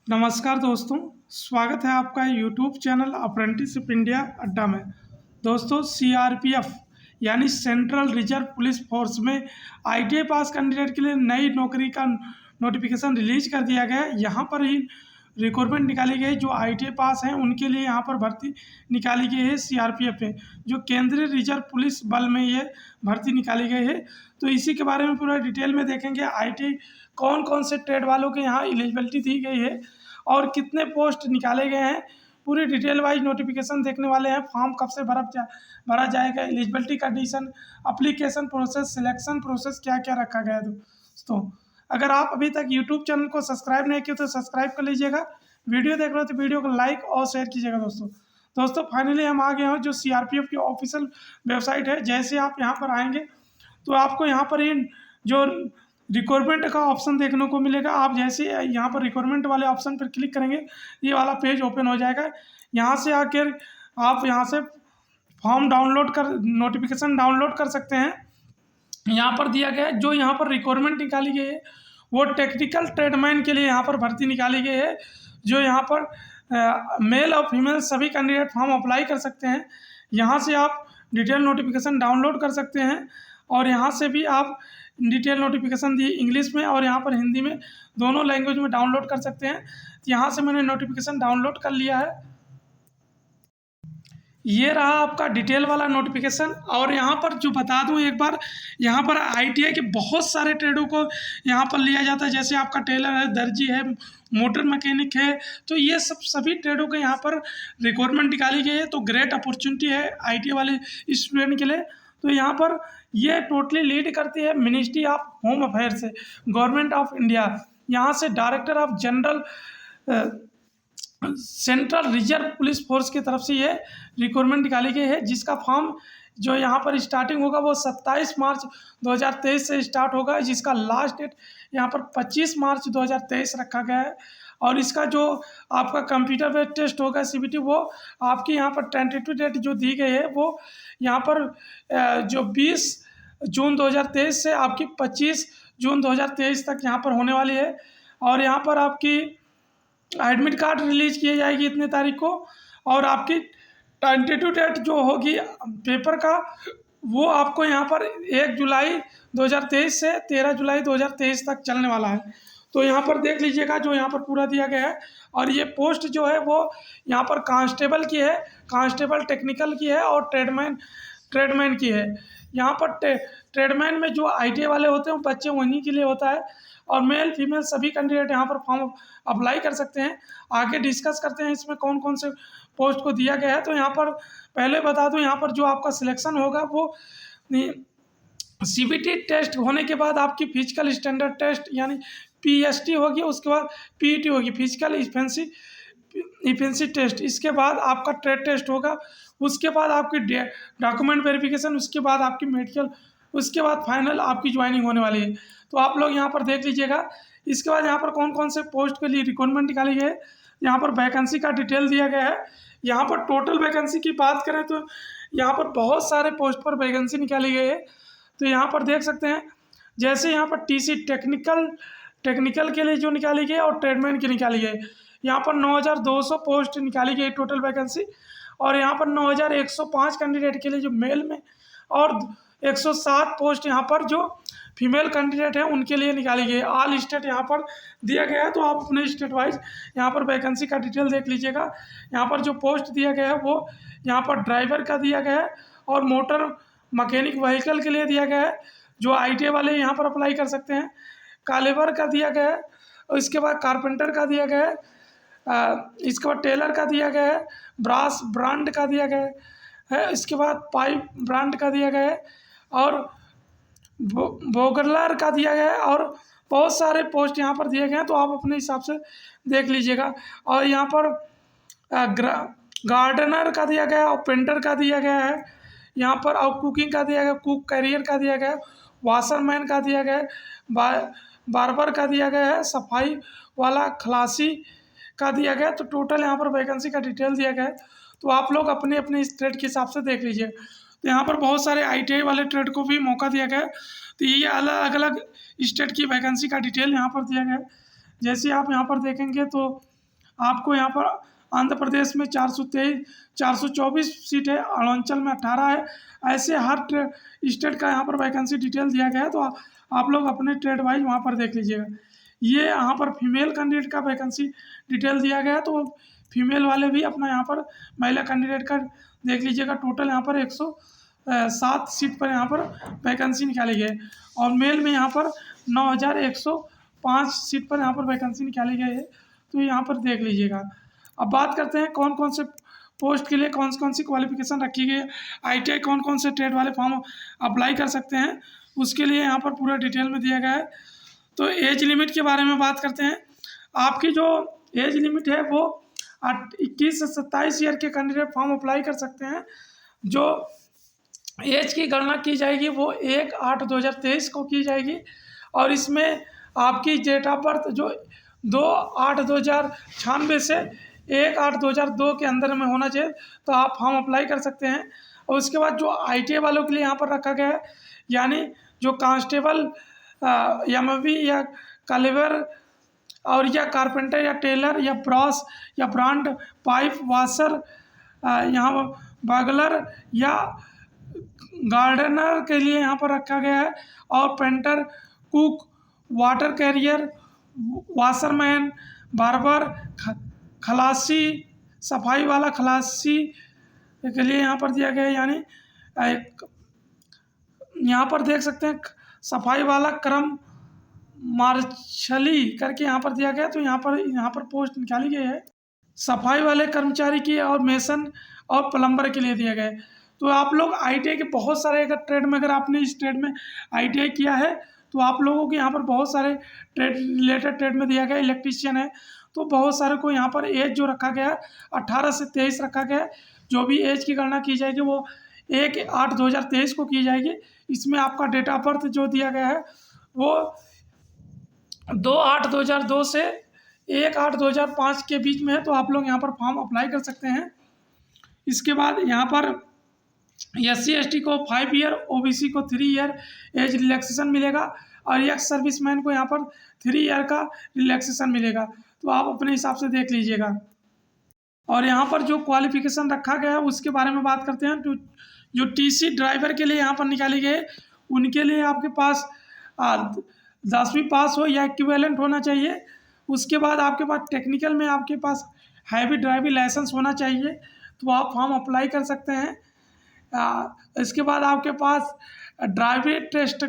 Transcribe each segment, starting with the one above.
नमस्कार दोस्तों, स्वागत है आपका यूट्यूब चैनल अप्रेंटिसशिप इंडिया अड्डा में। दोस्तों, सीआरपीएफ यानी सेंट्रल रिजर्व पुलिस फोर्स में आईटीआई पास कैंडिडेट के लिए नई नौकरी का नोटिफिकेशन रिलीज कर दिया गया है। यहाँ पर ही रिक्रूटमेंट निकाली गई। जो आईटीआई पास हैं उनके लिए यहाँ पर भर्ती निकाली गई है सीआरपीएफ में, जो केंद्रीय रिजर्व पुलिस बल में ये भर्ती निकाली गई है। तो इसी के बारे में पूरा डिटेल में देखेंगे। आईटीआई कौन कौन से ट्रेड वालों के यहाँ एलिजिबिलिटी दी गई है और कितने पोस्ट निकाले गए हैं, पूरी डिटेल वाइज नोटिफिकेशन देखने वाले हैं। फॉर्म कब से भरा जाएगा, eligibility condition, application process, selection process, क्या क्या रखा गया है। दोस्तों, अगर आप अभी तक यूट्यूब चैनल को सब्सक्राइब नहीं किए तो सब्सक्राइब कर लीजिएगा। वीडियो देख रहे हो तो वीडियो को लाइक और शेयर कीजिएगा। दोस्तों फाइनली हम आ गए हैं जो सीआरपीएफ की ऑफिशियल वेबसाइट है। जैसे आप यहाँ पर आएंगे तो आपको यहाँ पर ही जो रिक्वायरमेंट का ऑप्शन देखने को मिलेगा। आप जैसे यहाँ पर रिक्वायरमेंट वाले ऑप्शन पर क्लिक करेंगे, ये वाला पेज ओपन हो जाएगा। यहाँ से आकर आप यहाँ से फॉर्म डाउनलोड कर नोटिफिकेशन डाउनलोड कर सकते हैं। यहाँ पर दिया गया है जो यहाँ पर रिक्वायरमेंट निकाली गई है वो टेक्निकल ट्रेडमैन के लिए यहाँ पर भर्ती निकाली गई है। जो यहाँ पर मेल और फीमेल सभी कैंडिडेट फॉर्म अप्लाई कर सकते हैं। यहाँ से आप डिटेल नोटिफिकेशन डाउनलोड कर सकते हैं और यहाँ से भी आप डिटेल नोटिफिकेशन दी इंग्लिश में और यहाँ पर हिंदी में, दोनों लैंग्वेज में डाउनलोड कर सकते हैं। यहाँ से मैंने नोटिफिकेशन डाउनलोड कर लिया है। ये रहा आपका डिटेल वाला नोटिफिकेशन। और यहाँ पर जो बता दूँ एक बार, यहाँ पर आईटीआई के बहुत सारे ट्रेडों को यहाँ पर लिया जाता है। जैसे आपका टेलर है, दर्जी है, मोटर मैकेनिक है, तो ये सभी ट्रेडों के यहाँ पर रिक्वायरमेंट निकाली गई है। तो ग्रेट अपॉर्चुनिटी है आईटीआई वाले स्टूडेंट के लिए। तो यहाँ पर ये टोटली लीड करती है मिनिस्ट्री ऑफ होम अफेयर से, गवर्नमेंट ऑफ इंडिया। यहाँ से director of general central reserve police force की तरफ से ये रिक्वायरमेंट निकाली गई है, जिसका फॉर्म जो यहाँ पर स्टार्टिंग होगा वो 27 मार्च 2023 से स्टार्ट होगा, जिसका लास्ट डेट यहाँ पर 25 मार्च 2023 रखा गया है। और इसका जो आपका कंप्यूटर बेस्ड टेस्ट होगा सीबीटी, वो आपकी यहाँ पर टेंटेटिव डेट जो दी गई है वो यहाँ पर जो 20 जून 2023 से आपकी 25 जून 2023 तक यहाँ पर होने वाली है। और यहाँ पर आपकी एडमिट कार्ड रिलीज किए जाएगी इतने तारीख को। और आपकी टेंटेटिव डेट जो होगी पेपर का वो आपको यहाँ पर 1 जुलाई 2023 से 13 जुलाई 2023 तक चलने वाला है। तो यहाँ पर देख लीजिएगा जो यहाँ पर पूरा दिया गया है। और ये पोस्ट जो है वो यहाँ पर कांस्टेबल की है, कांस्टेबल टेक्निकल की है और ट्रेडमैन की है। यहाँ पर ट्रेडमैन में जो आईटीआई वाले होते हैं बच्चे उन्हीं के लिए होता है। और मेल फीमेल सभी कैंडिडेट यहाँ पर फॉर्म अप्लाई कर सकते हैं। आगे डिस्कस करते हैं इसमें कौन कौन से पोस्ट को दिया गया है। तो यहाँ पर पहले बता दूँ, यहाँ पर जो आपका सिलेक्शन होगा वो सीबीटी टेस्ट होने के बाद आपकी फिजिकल स्टैंडर्ड टेस्ट यानी पीएसटी होगी, उसके बाद पीईटी होगी, फिजिकल इफेंसी टेस्ट। इसके बाद आपका ट्रेड टेस्ट होगा, उसके बाद आपकी डॉक्यूमेंट वेरिफिकेशन, उसके बाद आपकी मेडिकल, उसके बाद फाइनल आपकी ज्वाइनिंग होने वाली है। तो आप लोग यहाँ पर देख लीजिएगा। इसके बाद यहाँ पर कौन कौन से पोस्ट के लिए रिक्वायरमेंट निकाली गई है, यहाँ पर वैकेंसी का डिटेल दिया गया है। यहाँ पर टोटल वैकेंसी की बात करें तो यहाँ पर बहुत सारे पोस्ट पर वैकेंसी निकाली गई है। तो यहाँ पर देख सकते हैं, जैसे यहाँ पर टीसी टेक्निकल के लिए जो निकाली गई और ट्रेडमैन की निकाली गई, यहाँ पर 9200 पोस्ट निकाली गई टोटल वैकेंसी। और यहाँ पर 9105 कैंडिडेट के लिए जो मेल में, और 107 पोस्ट यहाँ पर जो फीमेल कैंडिडेट हैं उनके लिए निकाली गई। ऑल स्टेट यहाँ पर दिया गया है। तो आप अपने स्टेट वाइज यहाँ पर वैकेंसी का डिटेल देख लीजिएगा। यहाँ पर जो पोस्ट दिया गया है वो यहाँ पर ड्राइवर का दिया गया है और मोटर मैकेनिक व्हीकल के लिए दिया गया है, जो आईटीआई वाले यहाँ पर अप्लाई कर सकते हैं। कालेवर का दिया गया है, और इसके बाद कारपेंटर का दिया गया है, इसके बाद टेलर का दिया गया है, ब्रास ब्रांड का दिया गया है, इसके बाद पाइप ब्रांड का दिया गया है, और बोगरलर का दिया गया है। और बहुत सारे पोस्ट यहाँ पर दिए गए हैं, तो आप अपने हिसाब से देख लीजिएगा। और यहाँ पर गार्डनर का दिया गया है और पेंटर का दिया गया है यहाँ पर, और कुकिंग का दिया गया, कुक कैरियर का दिया गया है, वाशरमैन का दिया गया है, बार्बर का दिया गया है, सफाई वाला खलासी का दिया गया है। तो टोटल यहाँ पर वैकेंसी का डिटेल दिया गया है। तो आप लोग अपने अपने ट्रेड के हिसाब से देख लीजिए। तो यहाँ पर बहुत सारे आईटीआई वाले ट्रेड को भी मौका दिया गया है। तो ये अलग अलग स्टेट की वैकेंसी का डिटेल यहाँ पर दिया गया है। जैसे आप यहाँ पर देखेंगे तो आपको यहाँ पर आंध्र प्रदेश में 424 सीट है, अरुणाचल में 18 है। ऐसे हर स्टेट का यहाँ पर वैकेंसी डिटेल दिया गया है, तो आप लोग अपने ट्रेड वाइज वहाँ पर देख लीजिएगा। ये यहाँ पर फीमेल कैंडिडेट का वैकेंसी डिटेल दिया गया है, तो फीमेल वाले भी अपना यहाँ पर महिला कैंडिडेट का देख लीजिएगा। टोटल यहाँ पर 107 सीट पर यहाँ पर वैकेंसी निकाली गई है, और मेल में यहाँ पर 9105 सीट पर यहाँ पर वैकेंसी निकाली गई है, तो यहाँ पर देख लीजिएगा। अब बात करते हैं कौन कौन से पोस्ट के लिए कौन सी क्वालिफिकेशन रखी गई है, ITI कौन कौन से ट्रेड वाले फॉर्म अप्लाई कर सकते हैं, उसके लिए यहाँ पर पूरा डिटेल में दिया गया है। तो एज लिमिट के बारे में बात करते हैं। आपकी जो एज लिमिट है वो 21 से 27 ईयर के कैंडिडेट फॉर्म अप्लाई कर सकते हैं। जो एज की गणना की जाएगी वो 1/8/2023 को की जाएगी, और इसमें आपकी डेट ऑफ बर्थ जो 2/8/2096 से 1/8/2002 के अंदर में होना चाहिए, तो आप फॉर्म अप्लाई कर सकते हैं। और उसके बाद जो ITI वालों के लिए यहाँ पर रखा गया है, यानी जो कांस्टेबल MV या कलेवर और या कारपेंटर या टेलर या ब्रॉस या ब्रांड पाइप वाशर, यहाँ बगलर या गार्डनर के लिए यहाँ पर रखा गया है, और painter, cook, water career, washerman, barber, खलासी, सफाई वाला खलासी के लिए यहाँ पर दिया गया है। यानी यहाँ पर देख सकते हैं सफाई वाला क्रम मार्शली करके यहाँ पर दिया गया, तो यहाँ पर पोस्ट निकाली गई है सफाई वाले कर्मचारी की, और मेसन और प्लम्बर के लिए दिया गया है। तो आप लोग ITI के बहुत सारे अगर ट्रेड में, अगर आपने इस ट्रेड में ITI किया है, तो आप लोगों के यहाँ पर बहुत सारे ट्रेड रिलेटेड ट्रेड में दिया गया। इलेक्ट्रीशियन है, तो बहुत सारे को यहाँ पर एज जो रखा गया 18 से 23 रखा गया है। जो भी एज की गणना की जाएगी वो 1/8/2023 को की जाएगी। इसमें आपका डेट ऑफ बर्थ जो दिया गया है वो 2/8/2002 से 1/8/2005 के बीच में है, तो आप लोग यहाँ पर फॉर्म अप्लाई कर सकते हैं। इसके बाद यहाँ पर SC ST को 5 ईयर, OBC को 3 ईयर एज रिलैक्सेशन मिलेगा, और एक्स सर्विसमैन को यहाँ पर 3 ईयर का रिलैक्सेशन मिलेगा, तो आप अपने हिसाब से देख लीजिएगा। और यहाँ पर जो क्वालिफिकेशन रखा गया है उसके बारे में बात करते हैं। तो जो TC ड्राइवर के लिए यहाँ पर निकाली गई, उनके लिए आपके पास 10वीं पास हो या इक्विवेलेंट होना चाहिए। उसके बाद आपके पास टेक्निकल में आपके पास हैवी ड्राइविंग लाइसेंस होना चाहिए, तो आप फॉर्म अप्लाई कर सकते हैं। इसके बाद आपके पास ड्राइविंग टेस्ट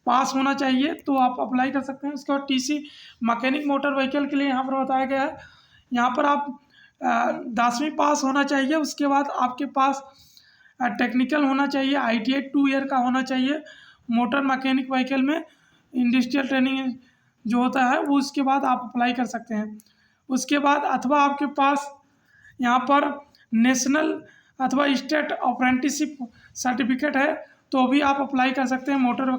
पास होना चाहिए, तो आप अप्लाई कर सकते हैं। उसके बाद TC मैकेनिक मोटर व्हीकल के लिए यहाँ पर बताया गया है, यहाँ पर आप 10वीं पास होना चाहिए। उसके बाद आपके पास टेक्निकल होना चाहिए, ITI 2 ईयर का होना चाहिए। मोटर मैकेनिक व्हीकल में इंडस्ट्रियल ट्रेनिंग जो होता है वो, उसके बाद आप अप्लाई कर सकते हैं। उसके बाद अथवा आपके पास यहाँ पर नेशनल अथवा स्टेट अप्रेंटिसशिप सर्टिफिकेट है, तो भी आप अप्लाई कर सकते हैं मोटर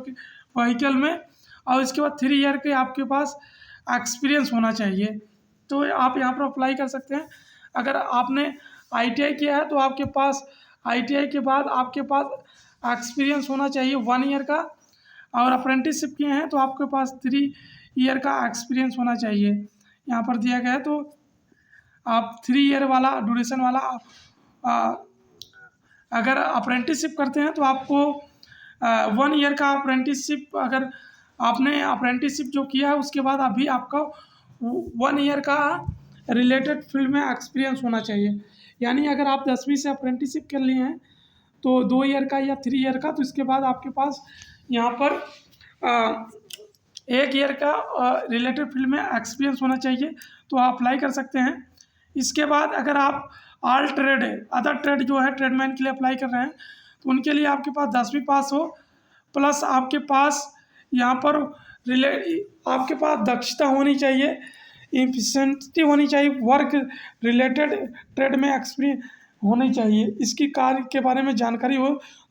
व्हीकल में। और इसके बाद 3 ईयर के आपके पास एक्सपीरियंस होना चाहिए, तो आप यहाँ पर अप्लाई कर सकते हैं। अगर आपने ITI किया है तो आपके पास ITI के बाद आपके पास एक्सपीरियंस होना चाहिए 1 ईयर का, और अप्रेंटिसशिप किए हैं तो आपके पास 3 ईयर का एक्सपीरियंस होना चाहिए, यहाँ पर दिया गया है। तो आप 3 ईयर वाला ड्यूरेशन वाला अगर अप्रेंटिसशिप करते हैं तो आपको 1 ईयर का अप्रेंटिसशिप, अगर आपने अप्रेंटिसशिप जो किया है उसके बाद अभी आपका 1 ईयर का रिलेटेड फील्ड में एक्सपीरियंस होना चाहिए। यानी अगर आप 10वीं से अप्रेंटिसशिप कर लिए हैं तो 2 ईयर का या 3 ईयर का, तो इसके बाद आपके पास यहाँ पर 1 ईयर का रिलेटेड फील्ड में एक्सपीरियंस होना चाहिए, तो आप अप्लाई कर सकते हैं। इसके बाद अगर आप ऑल ट्रेड है, अदर ट्रेड जो है ट्रेडमैन के लिए अप्लाई कर रहे हैं, तो उनके लिए आपके पास 10वीं पास हो, प्लस आपके पास यहाँ पर आपके पास दक्षता होनी चाहिए, इफिशिएंसी होनी चाहिए, वर्क रिलेटेड ट्रेड में एक्सपीरियंस होनी चाहिए। इसकी कार्य के बारे में जानकारी हो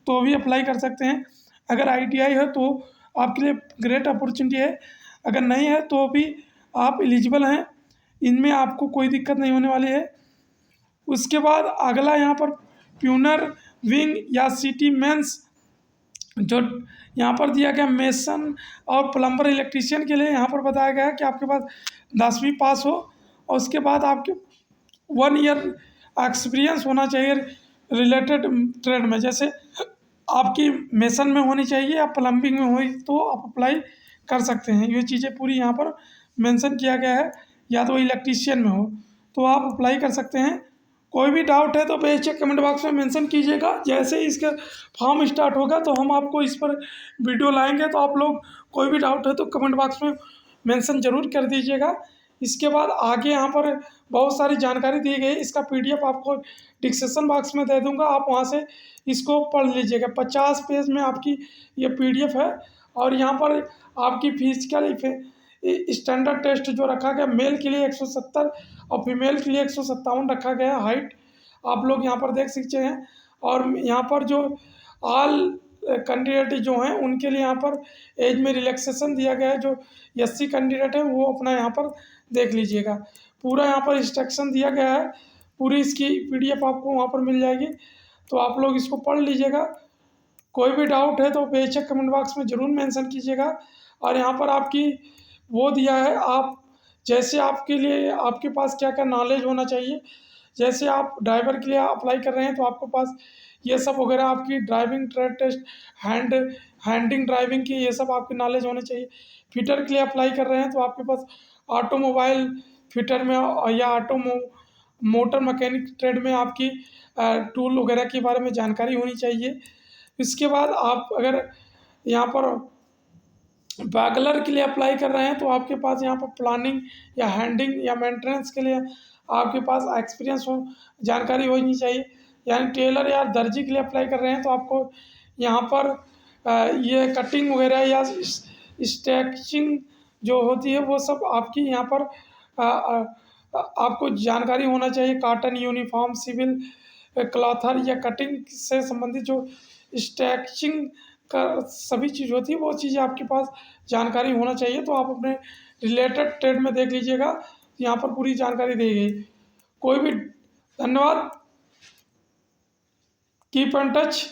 तो भी अप्लाई कर सकते हैं। अगर ITI है तो आपके लिए ग्रेट अपॉर्चुनिटी है, अगर नहीं है तो भी आप एलिजिबल हैं, इनमें आपको कोई दिक्कत नहीं होने वाली है। उसके बाद अगला यहाँ पर प्यूनर विंग या सिटी मेंस जो यहाँ पर दिया गया, मेसन और प्लम्बर इलेक्ट्रीशियन के लिए यहाँ पर बताया गया है कि आपके पास 10वीं पास हो और उसके बाद आपके 1 ईयर एक्सपीरियंस होना चाहिए रिलेटेड ट्रेड में। जैसे आपकी मेसन में होनी चाहिए या प्लम्बिंग में हुई तो आप अप्लाई कर सकते हैं। ये चीज़ें पूरी यहाँ पर मेंशन किया गया है। या तो इलेक्ट्रीशियन में हो तो आप अप्लाई कर सकते हैं। कोई भी डाउट है तो बेशक कमेंट बॉक्स में मेंशन कीजिएगा। जैसे ही इसका फॉर्म स्टार्ट होगा तो हम आपको इस पर वीडियो लाएंगे, तो आप लोग कोई भी डाउट है तो कमेंट बॉक्स में मेंशन ज़रूर कर दीजिएगा। इसके बाद आगे यहाँ पर बहुत सारी जानकारी दी गई, इसका पीडीएफ आपको डिस्क्रिप्शन बॉक्स में दे दूंगा, आप वहाँ से इसको पढ़ लीजिएगा। 50 पेज में आपकी ये पीडीएफ है। और यहाँ पर आपकी फिजिकल स्टैंडर्ड टेस्ट जो रखा गया, मेल के लिए 170 और फीमेल के लिए 157 रखा गया है हाइट, आप लोग यहाँ पर देख सकते हैं। और यहाँ पर जो ऑल कैंडिडेट जो हैं उनके लिए यहाँ पर एज में रिलैक्सेशन दिया गया है। जो एससी कैंडिडेट है वो अपना यहाँ पर देख लीजिएगा। पूरा यहाँ पर इंस्ट्रक्शन दिया गया है, पूरी इसकी पीडीएफ आपको वहाँ पर मिल जाएगी, तो आप लोग इसको पढ़ लीजिएगा। कोई भी डाउट है तो बेशक कमेंट बॉक्स में ज़रूर मेंशन कीजिएगा। और यहाँ पर आपकी वो दिया है, आप जैसे आपके लिए आपके पास क्या क्या नॉलेज होना चाहिए। जैसे आप ड्राइवर के लिए अप्लाई कर रहे हैं तो आपके पास ये सब वगैरह आपकी ड्राइविंग ट्रेड टेस्ट, हैंडिंग ड्राइविंग की ये सब आपकी नॉलेज होनी चाहिए। फिटर के लिए अप्लाई कर रहे हैं तो आपके पास ऑटोमोबाइल फिटर में या मोटर मैकेनिक ट्रेड में आपकी टूल वगैरह के बारे में जानकारी होनी चाहिए। इसके बाद आप अगर यहाँ पर बैगलर के लिए अप्लाई कर रहे हैं तो आपके पास यहाँ पर प्लानिंग या हैंडिंग या मेंटेनेंस के लिए आपके पास एक्सपीरियंस हो, जानकारी होनी चाहिए। यानी टेलर या दर्जी के लिए अप्लाई कर रहे हैं तो आपको यहाँ पर ये कटिंग वगैरह या स्टैचिंग जो होती है वो सब आपकी यहाँ पर आपको जानकारी होना चाहिए। कॉटन यूनिफॉर्म, सिविल क्लॉथर या कटिंग से संबंधित जो स्टैचिंग का सभी चीज़ होती है वो चीज़ें आपके पास जानकारी होना चाहिए। तो आप अपने रिलेटेड ट्रेड में देख लीजिएगा, यहाँ पर पूरी जानकारी दी गई। कोई भी धन्यवाद, कीप इन टच।